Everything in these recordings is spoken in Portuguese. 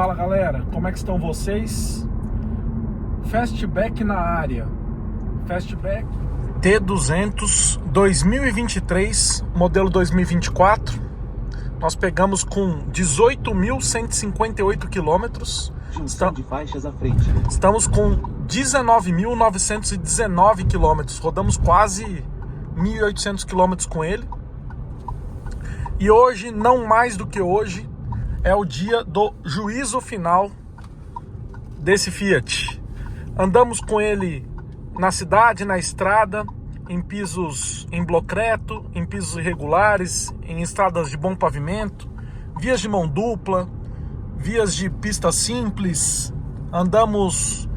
Fala galera, como é que estão vocês? Fastback na área. Fastback T200 2023, modelo 2024. Nós pegamos com 18.158 quilômetros. Junção de faixas à frente. Estamos com 19.919 quilômetros. Rodamos quase 1.800 quilômetros com ele. E hoje, não mais do que hoje, é o dia do juízo final desse Fiat. Andamos com ele na cidade, na estrada, em pisos em blocreto, em pisos irregulares, em estradas de bom pavimento, vias de mão dupla, vias de pista simples. Andamos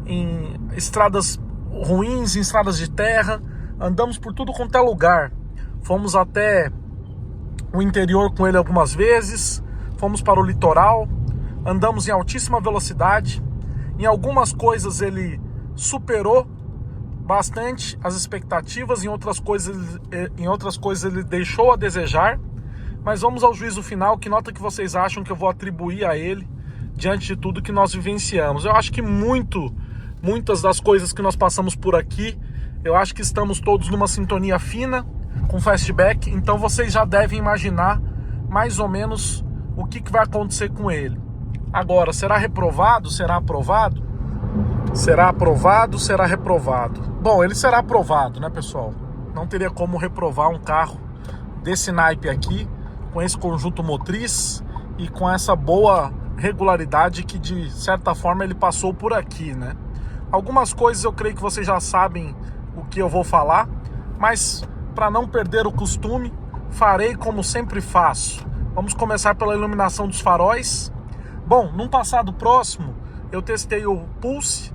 em estradas ruins, em estradas de terra. Andamos por tudo quanto é lugar. Fomos até o interior com ele algumas vezes. Fomos para o litoral, andamos em altíssima velocidade. Em algumas coisas ele superou bastante as expectativas, em outras coisas ele deixou a desejar. Mas vamos ao juízo final. Que nota que vocês acham que eu vou atribuir a ele diante de tudo que nós vivenciamos? Eu acho que muitas das coisas que nós passamos por aqui, eu acho que estamos todos numa sintonia fina com Fastback. Então vocês já devem imaginar mais ou menos o que vai acontecer com ele. Agora, será reprovado? Será aprovado? Será aprovado? Será reprovado? Bom, ele será aprovado, né, pessoal? Não teria como reprovar um carro desse naipe aqui, com esse conjunto motriz e com essa boa regularidade que, de certa forma, ele passou por aqui, né? Algumas coisas eu creio que vocês já sabem o que eu vou falar, mas para não perder o costume, farei como sempre faço. Vamos começar pela iluminação dos faróis. Bom, num passado próximo, eu testei o Pulse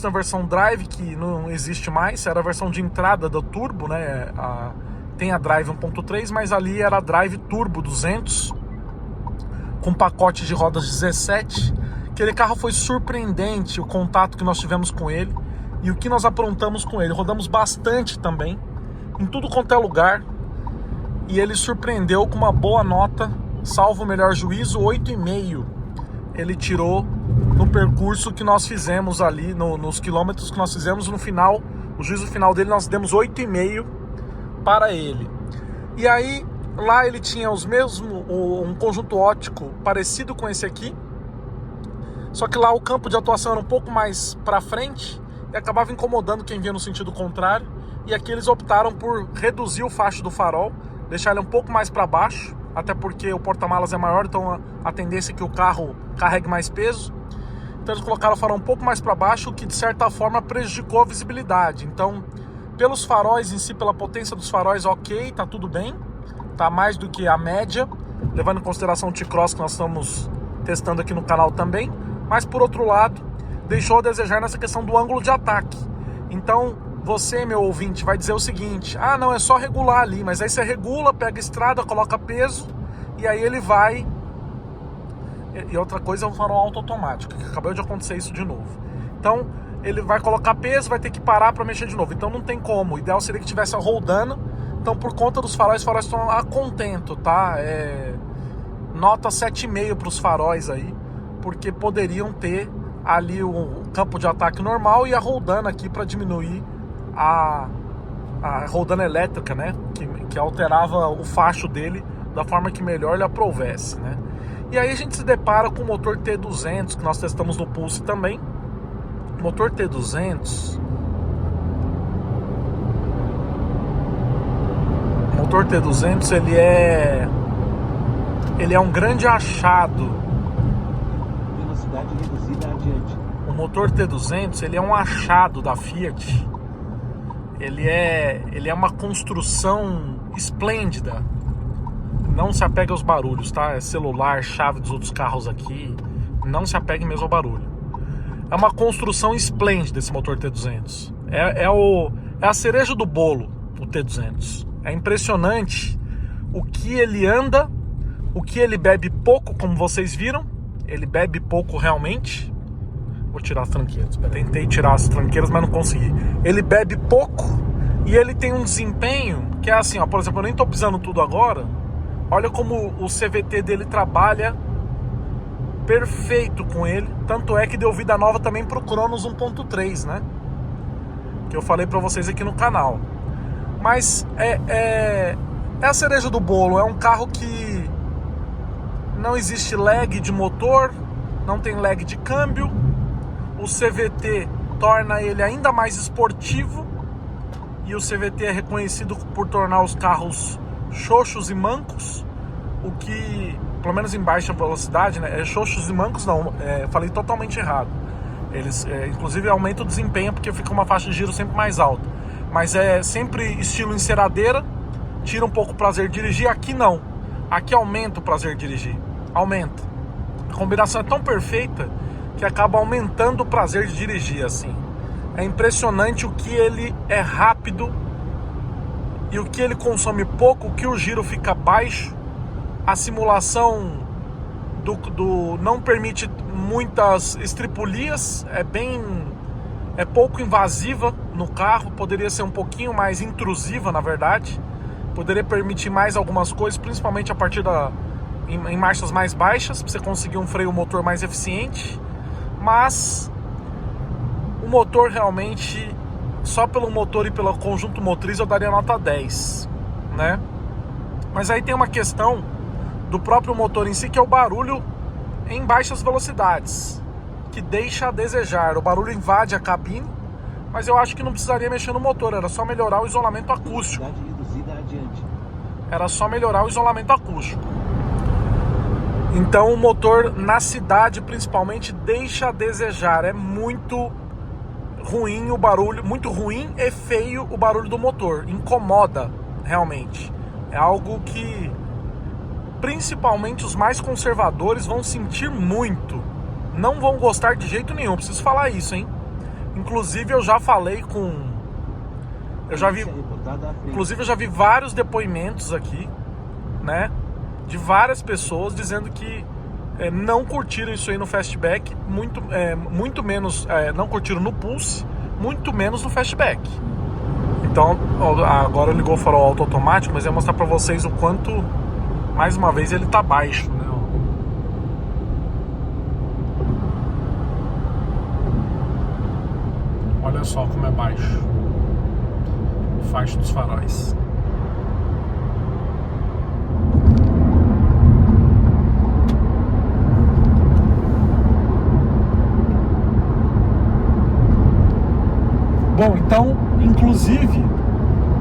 na versão Drive, que não existe mais, era a versão de entrada do Turbo, né? Tem a Drive 1.3, mas ali era a Drive Turbo 200, com pacote de rodas 17. Aquele carro foi surpreendente, o contato que nós tivemos com ele e o que nós aprontamos com ele. Rodamos bastante também, em tudo quanto é lugar. E ele surpreendeu com uma boa nota, salvo o melhor juízo, 8,5. Ele tirou no percurso que nós fizemos ali, nos quilômetros que nós fizemos. No final, o juízo final dele, nós demos 8,5 para ele. E aí, lá ele tinha um conjunto óptico parecido com esse aqui. Só que lá o campo de atuação era um pouco mais para frente e acabava incomodando quem vinha no sentido contrário. E aqui eles optaram por reduzir o facho do farol, deixar ele um pouco mais para baixo, até porque o porta-malas é maior, então a tendência é que o carro carregue mais peso. Então eles colocaram o farol um pouco mais para baixo, o que de certa forma prejudicou a visibilidade. Então, pelos faróis em si, pela potência dos faróis, ok, tá tudo bem, tá mais do que a média, levando em consideração o T-Cross que nós estamos testando aqui no canal também. Mas por outro lado, deixou a desejar nessa questão do ângulo de ataque. Então, você, meu ouvinte, vai dizer o seguinte: ah, não, é só regular ali. Mas aí você regula, pega a estrada, coloca peso, e aí ele vai. E outra coisa é o farol automático, que acabou de acontecer isso de novo. Então, ele vai colocar peso, vai ter que parar para mexer de novo. Então não tem como. O ideal seria que estivesse rodando. Então, por conta dos faróis, os faróis estão a contento, tá? Nota 7,5 para os faróis aí, porque poderiam ter ali o campo de ataque normal e a roldana aqui para diminuir a roldana elétrica, né? Que alterava o facho dele da forma que melhor lhe aprovesse, né? E aí a gente se depara com o motor T200, que nós testamos no Pulse também. O motor T200... O motor T200, ele é um grande achado. Velocidade reduzida adiante. O motor T200, ele é um achado da Fiat. Ele é uma construção esplêndida. Não se apegue aos barulhos, tá? É celular, chave dos outros carros aqui. Não se apegue mesmo ao barulho. É uma construção esplêndida esse motor T200. É a cereja do bolo, o T200. É impressionante o que ele anda, o que ele bebe pouco, como vocês viram. Ele bebe pouco realmente. Vou tirar as tranqueiras. Tentei tirar as tranqueiras, mas não consegui. Ele bebe pouco e ele tem um desempenho que é assim, ó. Por exemplo, eu nem tô pisando tudo agora. Olha como o CVT dele trabalha perfeito com ele. Tanto é que deu vida nova também pro Cronos 1.3, né? Que eu falei pra vocês aqui no canal. Mas é a cereja do bolo. É um carro que não existe lag de motor, não tem lag de câmbio. O CVT torna ele ainda mais esportivo. E o CVT é reconhecido por tornar os carros xoxos e mancos. O que, pelo menos em baixa velocidade, né? Xoxos e mancos não, falei totalmente errado. Eles, inclusive, aumentam o desempenho porque fica uma faixa de giro sempre mais alta. Mas é sempre estilo enceradeira, tira um pouco o prazer de dirigir. Aqui não, aqui aumenta o prazer de dirigir, aumenta. A combinação é tão perfeita que acaba aumentando o prazer de dirigir, assim. É impressionante o que ele é rápido e o que ele consome pouco, o que o giro fica baixo. A simulação não permite muitas estripulias, é pouco invasiva no carro, poderia ser um pouquinho mais intrusiva, na verdade. Poderia permitir mais algumas coisas, principalmente a partir em marchas mais baixas, para você conseguir um freio motor mais eficiente. Mas o motor realmente, só pelo motor e pelo conjunto motriz eu daria nota 10, né? Mas aí tem uma questão do próprio motor em si, que é o barulho em baixas velocidades, que deixa a desejar. O barulho invade a cabine, mas eu acho que não precisaria mexer no motor, era só melhorar o isolamento acústico. Era só melhorar o isolamento acústico. Então o motor na cidade principalmente deixa a desejar. É muito ruim o barulho, muito ruim e feio o barulho do motor. Incomoda realmente. É algo que principalmente os mais conservadores vão sentir muito. Não vão gostar de jeito nenhum, preciso falar isso, hein? Inclusive eu já falei com... Inclusive eu já vi vários depoimentos aqui, né? De várias pessoas dizendo que não curtiram isso aí no Fastback, muito menos, não curtiram no Pulse, muito menos no Fastback. Então, agora ligou o farol automático, mas eu vou mostrar pra vocês o quanto, mais uma vez, ele tá baixo, né? Olha só como é baixo o faixa dos faróis. Bom, então, inclusive,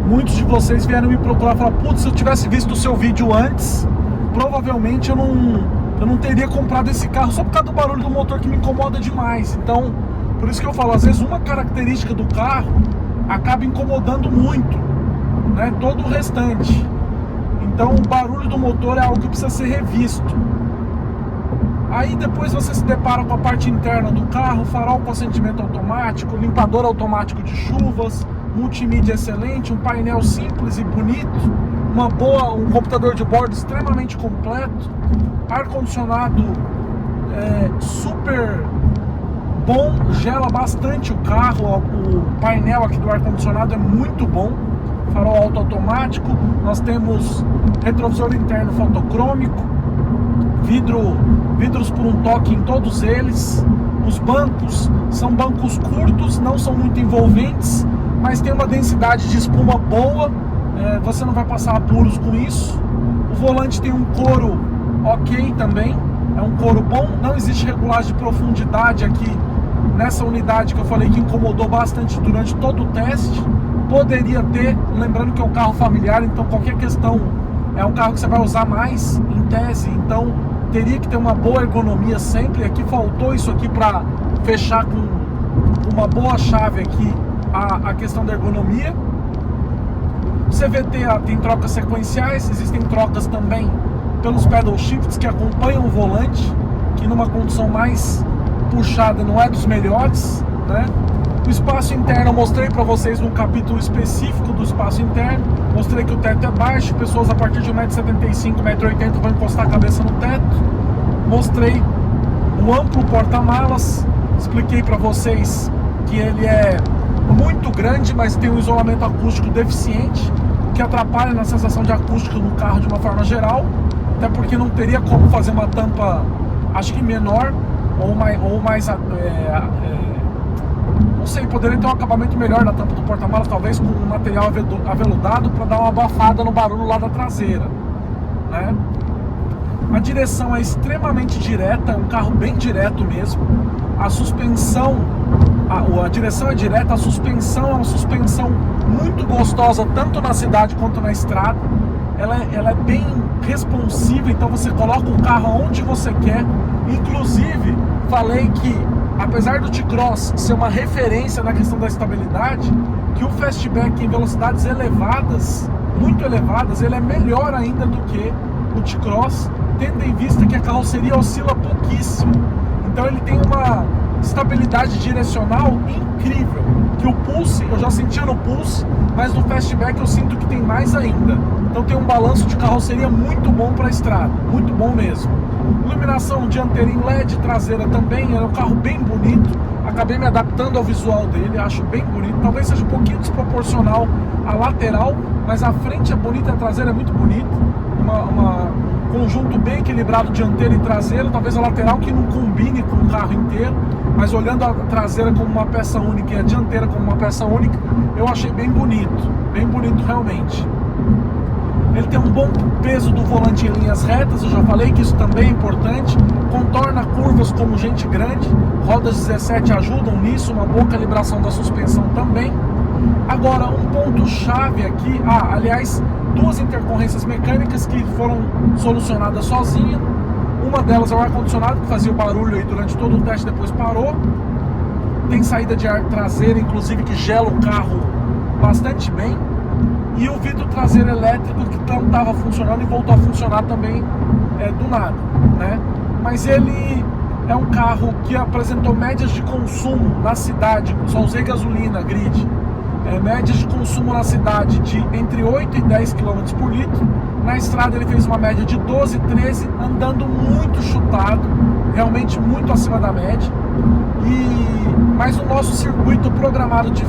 muitos de vocês vieram me procurar e falaram: putz, se eu tivesse visto o seu vídeo antes, provavelmente eu não teria comprado esse carro só por causa do barulho do motor que me incomoda demais. Então, por isso que eu falo, às vezes uma característica do carro acaba incomodando muito, né, todo o restante. Então o barulho do motor é algo que precisa ser revisto. Aí depois você se depara com a parte interna do carro, farol com acendimento automático, limpador automático de chuvas, multimídia excelente, um painel simples e bonito, um computador de bordo extremamente completo, ar-condicionado super bom, gela bastante o carro, o painel aqui do ar-condicionado é muito bom, farol automático, nós temos retrovisor interno fotocrômico, vidros por um toque em todos eles. Os bancos são bancos curtos, não são muito envolventes, mas tem uma densidade de espuma boa, você não vai passar apuros com isso. O volante tem um couro ok também, é um couro bom, não existe regulagem de profundidade aqui nessa unidade que eu falei que incomodou bastante durante todo o teste. Poderia ter, lembrando que é um carro familiar, então qualquer questão, é um carro que você vai usar mais em tese, então teria que ter uma boa ergonomia sempre. Aqui faltou isso aqui para fechar com uma boa chave aqui a questão da ergonomia. O CVT tem trocas sequenciais, existem trocas também pelos pedal shifts que acompanham o volante, que numa condição mais puxada não é dos melhores, né? O espaço interno eu mostrei para vocês num capítulo específico do espaço interno. Mostrei que o teto é baixo, pessoas a partir de 1,75 m, 1,80 m vão encostar a cabeça no teto. Mostrei o amplo porta-malas, expliquei para vocês que ele é muito grande, mas tem um isolamento acústico deficiente, que atrapalha na sensação de acústica no carro de uma forma geral, até porque não teria como fazer uma tampa acho que menor ou mais não sei, poderia ter um acabamento melhor na tampa do porta-malas, talvez com um material aveludado para dar uma abafada no barulho lá da traseira, né? A direção é extremamente direta, é um carro bem direto mesmo. A suspensão, a direção é direta, a suspensão é uma suspensão muito gostosa, tanto na cidade quanto na estrada. Ela é bem responsiva, então você coloca o carro onde você quer. Inclusive, falei que, apesar do T-Cross ser uma referência na questão da estabilidade, que o Fastback em velocidades elevadas, muito elevadas, ele é melhor ainda do que o T-Cross, tendo em vista que a carroceria oscila pouquíssimo. Então ele tem uma estabilidade direcional incrível, que o Pulse, eu já sentia no Pulse, mas no Fastback eu sinto que tem mais ainda. Então tem um balanço de carroceria muito bom para a estrada, muito bom mesmo. Iluminação dianteira em LED, traseira também, é um carro bem bonito. Acabei me adaptando ao visual dele, acho bem bonito. Talvez seja um pouquinho desproporcional a lateral, mas a frente é bonita e a traseira é muito bonita. Um conjunto bem equilibrado dianteira e traseira, talvez a lateral que não combine com o carro inteiro, mas olhando a traseira como uma peça única e a dianteira como uma peça única, eu achei bem bonito realmente. Ele tem um bom peso do volante em linhas retas, eu já falei que isso também é importante. Contorna curvas como gente grande, rodas 17 ajudam nisso, uma boa calibração da suspensão também. Agora, um ponto chave aqui, aliás, duas intercorrências mecânicas que foram solucionadas sozinha. Uma delas é o ar-condicionado, que fazia o barulho aí durante todo o teste, depois parou. Tem saída de ar traseira, inclusive, que gela o carro bastante bem. E o vidro traseiro elétrico que não estava funcionando e voltou a funcionar também do nada, né? Mas ele é um carro que apresentou médias de consumo na cidade, só usei gasolina, grid, médias de consumo na cidade de entre 8 e 10 km por litro. Na estrada ele fez uma média de 12, 13, andando muito chutado, realmente muito acima da média. Mas o nosso circuito programado de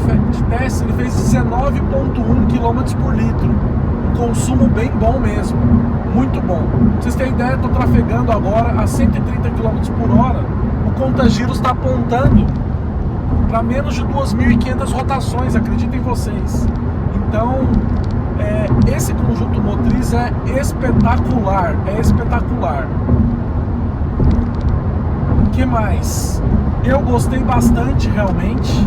teste, ele fez 19,1 km por litro. Um consumo bem bom mesmo, muito bom. Pra vocês terem ideia, estou trafegando agora a 130 km por hora. O conta-giros está apontando para menos de 2.500 rotações, acreditem vocês. Então, esse conjunto motriz é espetacular, O que mais? Eu gostei bastante, realmente.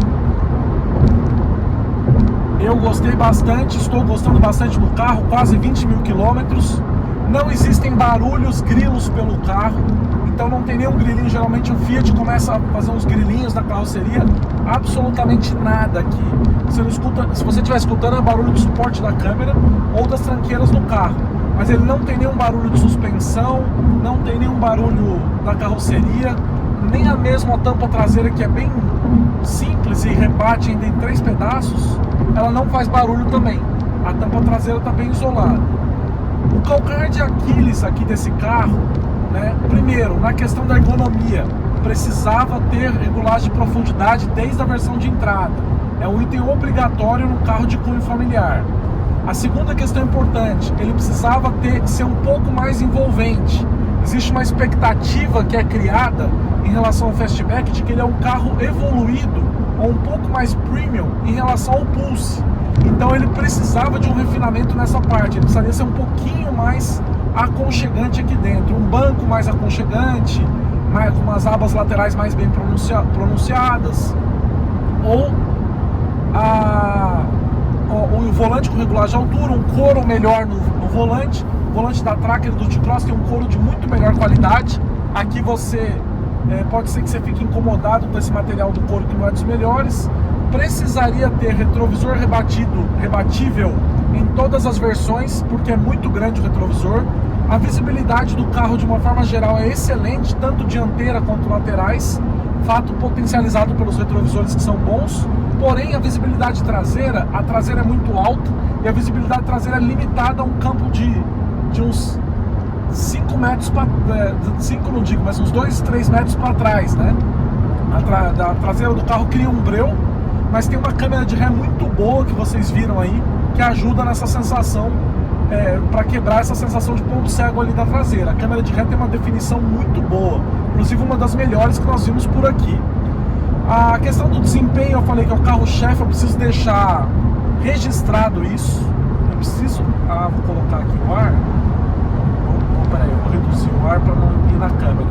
Estou gostando bastante do carro, quase 20 mil quilômetros. Não existem barulhos, grilos pelo carro, então não tem nenhum grilinho. Geralmente o Fiat começa a fazer uns grilinhos na carroceria, absolutamente nada aqui. Você não escuta, se você estiver escutando, é barulho de suporte da câmera ou das tranqueiras no carro. Mas ele não tem nenhum barulho de suspensão, não tem nenhum barulho da carroceria, nem a mesma tampa traseira, que é bem simples e rebate ainda em 3 pedaços, ela não faz barulho também. A tampa traseira está bem isolada. O calcanhar de Aquiles aqui desse carro, né? Primeiro, na questão da ergonomia, precisava ter regulagem de profundidade desde a versão de entrada. É um item obrigatório no carro de cunho familiar. A segunda questão importante, ele precisava ser um pouco mais envolvente. Existe uma expectativa que é criada em relação ao Fastback de que ele é um carro evoluído ou um pouco mais premium em relação ao Pulse. Então ele precisava de um refinamento nessa parte, ele precisaria ser um pouquinho mais aconchegante aqui dentro, um banco mais aconchegante, com umas abas laterais mais bem pronunciadas, ou o volante com regulagem de altura, um couro melhor no volante. O volante da Tracker do T-Cross tem um couro de muito melhor qualidade. Aqui pode ser que você fique incomodado com esse material do couro, que não é dos melhores. Precisaria ter retrovisor rebatível em todas as versões, porque é muito grande o retrovisor. A visibilidade do carro, de uma forma geral, é excelente, tanto dianteira quanto laterais, fato potencializado pelos retrovisores, que são bons. Porém, a visibilidade traseira, a traseira é muito alta, e a visibilidade traseira é limitada a um campo de uns 5 metros, 5 não digo, mas uns 2, 3 metros para trás, né? A traseira do carro cria um breu, mas tem uma câmera de ré muito boa, que vocês viram aí, que ajuda nessa sensação para quebrar essa sensação de ponto cego ali da traseira. A câmera de ré tem uma definição muito boa, inclusive uma das melhores que nós vimos por aqui. A questão do desempenho, eu falei que é o carro-chefe, eu preciso deixar registrado isso. Eu preciso... vou colocar aqui o ar. Peraí, eu vou reduzir o ar para não ir na câmera.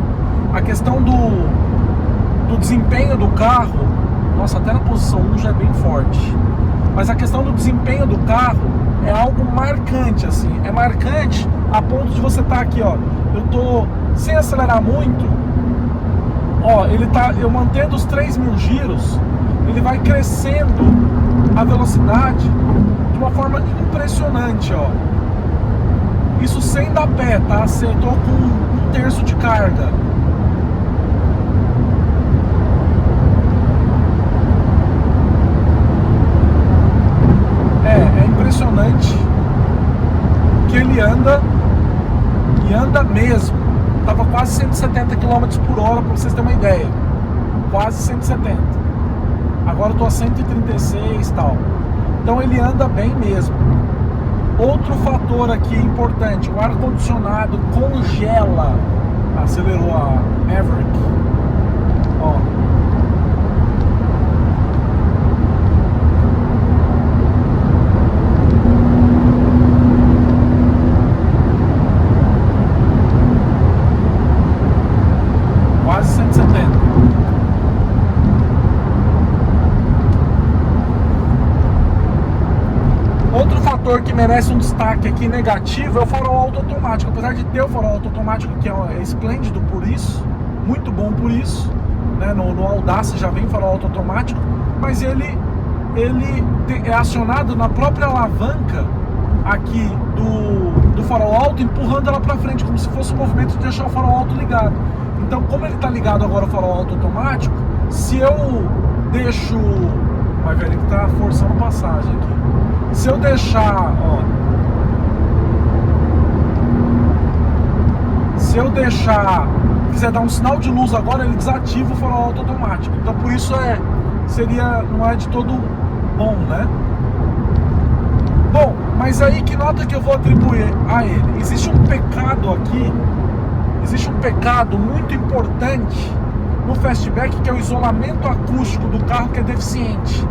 A questão do desempenho do carro, nossa, até na posição 1 já é bem forte. Mas a questão do desempenho do carro é algo marcante, assim. É marcante a ponto de você estar aqui, ó. Eu tô sem acelerar muito. Ó, eu mantendo os 3.000 giros, ele vai crescendo a velocidade de uma forma impressionante, ó. Isso sem dar pé, tá? Eu tô com 1/3 de carga. É impressionante que ele anda e anda mesmo. Tava quase 170 km por hora, para vocês terem uma ideia. Quase 170. Agora eu tô a 136 e tal. Então ele anda bem mesmo. Outro fator aqui importante, o ar-condicionado congela. Acelerou a Maverick. Ó. Quase 170. Outro fator que merece um destaque aqui negativo é o farol automático. Apesar de ter o farol automático, que é esplêndido por isso, muito bom por isso, né? No Audacia já vem farol automático, mas ele é acionado na própria alavanca aqui do farol alto, empurrando ela para frente, como se fosse um movimento de deixar o farol alto ligado. Então, como ele está ligado agora ao farol automático, se eu deixo... Vai ver, ele está forçando passagem aqui. Se eu deixar, ó, se eu deixar, quiser dar um sinal de luz agora, ele desativa o farol automático. Então por isso não é de todo bom, né? Bom, mas aí que nota que eu vou atribuir a ele? Existe um pecado aqui, existe um pecado muito importante no Fastback, que é o isolamento acústico do carro, que é deficiente.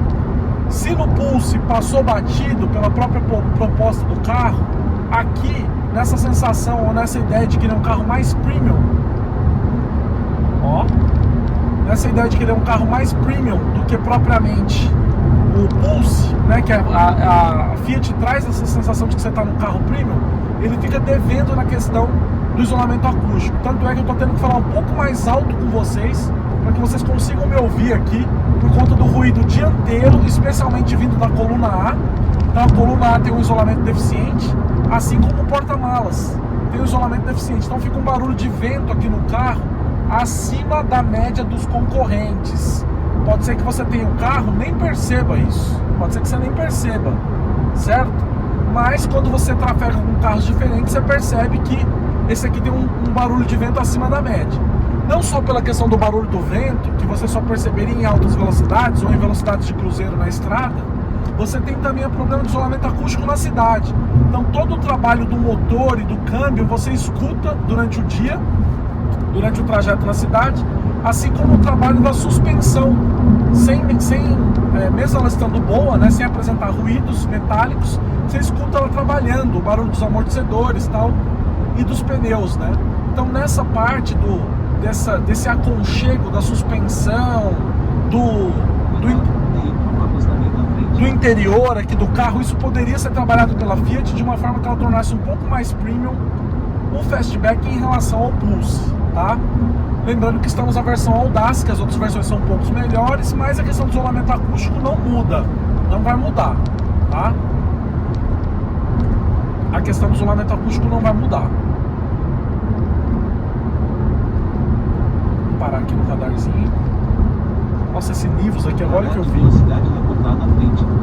Se no Pulse passou batido pela própria proposta do carro, aqui, nessa sensação ou nessa ideia de que ele é um carro mais premium, ó, nessa ideia de que ele é um carro mais premium do que propriamente o Pulse, né, que a Fiat traz essa sensação de que você está num carro premium, ele fica devendo na questão do isolamento acústico. Tanto é que eu estou tendo que falar um pouco mais alto com vocês, para que vocês consigam me ouvir aqui, por conta do ruído dianteiro, especialmente vindo da coluna A. Então a coluna A tem um isolamento deficiente, assim como o porta-malas tem um isolamento deficiente. Então fica um barulho de vento aqui no carro acima da média dos concorrentes. Pode ser que você tenha um carro, nem perceba isso. Pode ser que você nem perceba, certo? Mas quando você trafega com carros diferentes, você percebe que esse aqui tem um barulho de vento acima da média. Não só pela questão do barulho do vento, que você só perceberia em altas velocidades ou em velocidades de cruzeiro na estrada, você tem também o problema de isolamento acústico na cidade. Então todo o trabalho do motor e do câmbio você escuta durante o dia, durante o trajeto na cidade, assim como o trabalho da suspensão, mesmo ela estando boa, né, sem apresentar ruídos metálicos, você escuta ela trabalhando, o barulho dos amortecedores e tal, e dos pneus, né? Então nessa parte desse aconchego da suspensão, do interior aqui do carro, isso poderia ser trabalhado pela Fiat de uma forma que ela tornasse um pouco mais premium o Fastback em relação ao Pulse, tá? Lembrando que estamos na versão Audacia, que as outras versões são um pouco melhores, mas a questão do isolamento acústico não muda, não vai mudar, tá? A questão do isolamento acústico não vai mudar. Vou parar aqui no radarzinho. Nossa, esse Nivus aqui, agora que eu vi.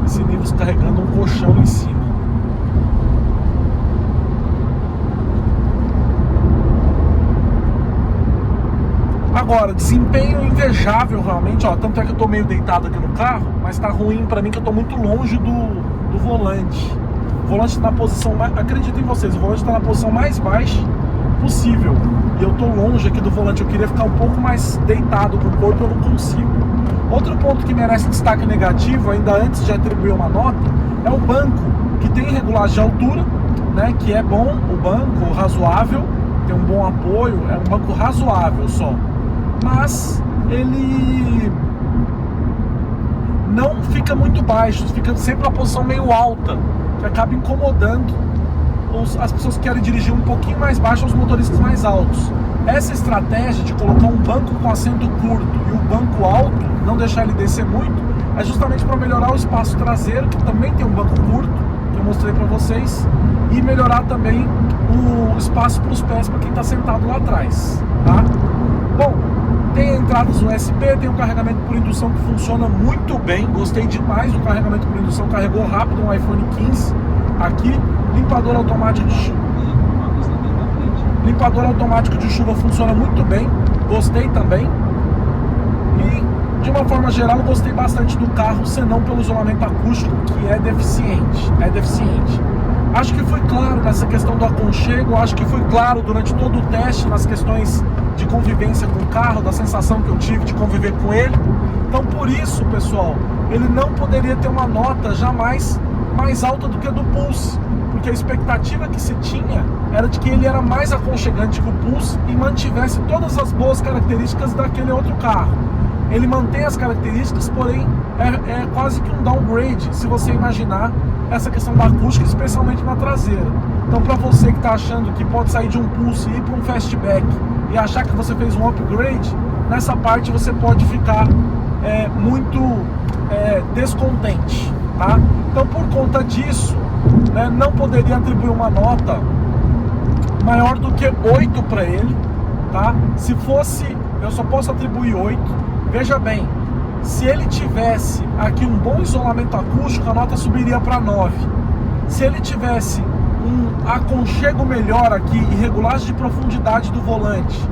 Esse Nivus carregando um colchão em cima. Agora, desempenho invejável realmente, ó. Tanto é que eu tô meio deitado aqui no carro, mas tá ruim pra mim que eu tô muito longe do volante. O volante na posição, acredito em vocês, o volante está na posição mais baixa possível. E eu tô longe aqui do volante, eu queria ficar um pouco mais deitado com o corpo, eu não consigo. Outro ponto que merece destaque negativo, ainda antes de atribuir uma nota, é o banco, que tem regulagem de altura, né, que é bom, o banco razoável, tem um bom apoio, é um banco razoável só. Mas ele não fica muito baixo, fica sempre uma posição meio alta, que acaba incomodando as pessoas que querem dirigir um pouquinho mais baixo, os motoristas mais altos. Essa estratégia de colocar um banco com assento curto e o banco alto, não deixar ele descer muito, é justamente para melhorar o espaço traseiro, que também tem um banco curto, que eu mostrei para vocês, e melhorar também o espaço para os pés para quem está sentado lá atrás, tá? Bom, tem entradas USB, tem um carregamento por indução que funciona muito bem, gostei demais do carregamento por indução, carregou rápido um iPhone 15 aqui. Limpador automático de chuva. Limpador automático de chuva funciona muito bem, gostei também. E de uma forma geral gostei bastante do carro, senão pelo isolamento acústico, que é deficiente. Acho que fui claro nessa questão do aconchego, acho que fui claro durante todo o teste nas questões de convivência com o carro, da sensação que eu tive de conviver com ele. Então por isso, pessoal, ele não poderia ter uma nota jamais mais alta do que a do Pulse, porque a expectativa que se tinha era de que ele era mais aconchegante que o Pulse e mantivesse todas as boas características daquele outro carro. Ele mantém as características, porém é quase que um downgrade, se você imaginar essa questão da acústica, especialmente na traseira. Então para você que está achando que pode sair de um Pulse e ir para um Fastback e achar que você fez um upgrade, nessa parte você pode ficar muito descontente, tá? Então por conta disso, né, não poderia atribuir uma nota maior do que 8 para ele, tá? Se fosse, eu só posso atribuir 8. Veja bem, se ele tivesse aqui um bom isolamento acústico, a nota subiria para 9. Se ele tivesse um aconchego melhor aqui e regulagem de profundidade do volante,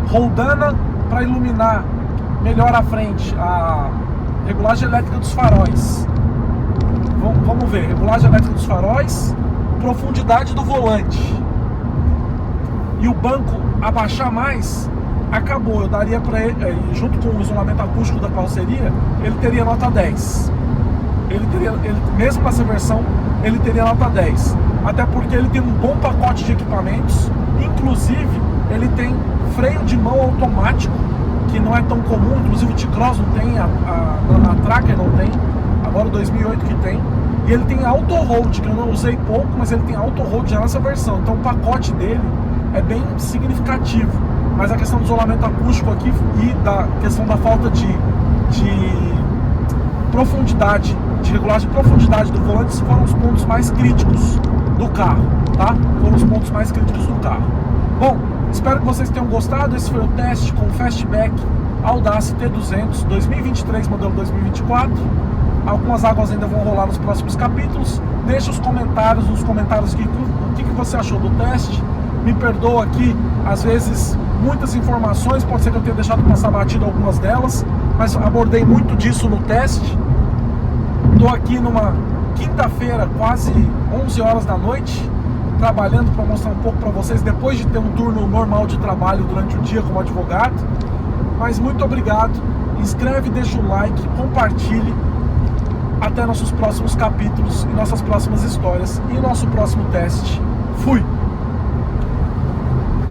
roldana para iluminar melhor a frente, a regulagem elétrica dos faróis, vamos ver, regulagem elétrica dos faróis, profundidade do volante e o banco abaixar mais, acabou. Eu daria para ele, junto com o isolamento acústico da carroceria, ele teria nota 10. Mesmo nessa versão, ele teria nota 10. Até porque ele tem um bom pacote de equipamentos, inclusive ele tem freio de mão automático, que não é tão comum, inclusive o T-Cross não tem, a Tracker não tem, agora o 2008 que tem. E ele tem auto-hold, que eu não usei pouco, mas ele tem auto-hold já nessa versão. Então o pacote dele é bem significativo. Mas a questão do isolamento acústico aqui e da questão da falta de profundidade, de regulagem de profundidade do volante foram os pontos mais críticos do carro, tá? Foram os pontos mais críticos do carro. Bom, espero que vocês tenham gostado. Esse foi o teste com o Fastback Audace T200 2023, modelo 2024. Algumas águas ainda vão rolar nos próximos capítulos. Deixe os comentários, o que você achou do teste. Me perdoa aqui, às vezes, muitas informações, pode ser que eu tenha deixado passar batido algumas delas, mas abordei muito disso no teste. Estou aqui numa quinta-feira, quase 11 horas da noite, trabalhando para mostrar um pouco para vocês, depois de ter um turno normal de trabalho durante o dia como advogado. Mas muito obrigado, inscreve, deixa o like, compartilhe. Até nossos próximos capítulos e nossas próximas histórias e nosso próximo teste. Fui!